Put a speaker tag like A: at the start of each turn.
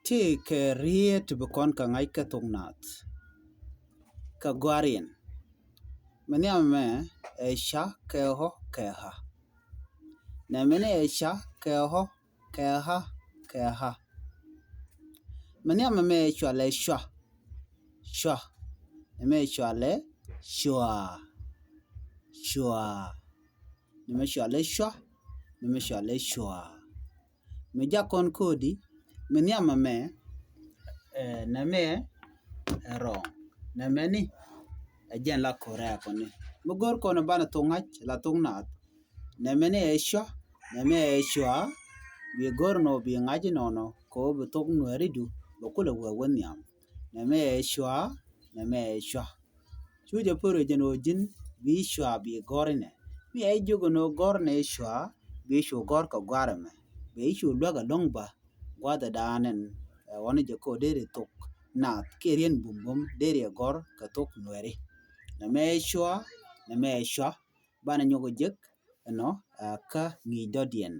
A: ti ke riet bu kon ka ngai ka tung nat ka gwarien mania me e sha ke ho ke ha na mene e sha ke ho ke ha mania me chwa le shwa me chwa le shwa shwa me chwa le shwa me chwa le shwa me ja kon kodi mania me na me ero na meni ajen la korea koni mugor kono bana tungach la tungnat na meni esho na me esho bi gor no bi ngaji nono ko bu tung nweri du bokule wewen yam na me esho chuje poro jeno jin bi shwa bi gorine mi ay jogo no gorne shwa bi shu gor ka gwarame bi shu lwaga longba gwada danen woni je ko dere tok na kerien bumbum dere gor ka tok nweri na me shwa bana nyogo jek no ka ngi dodien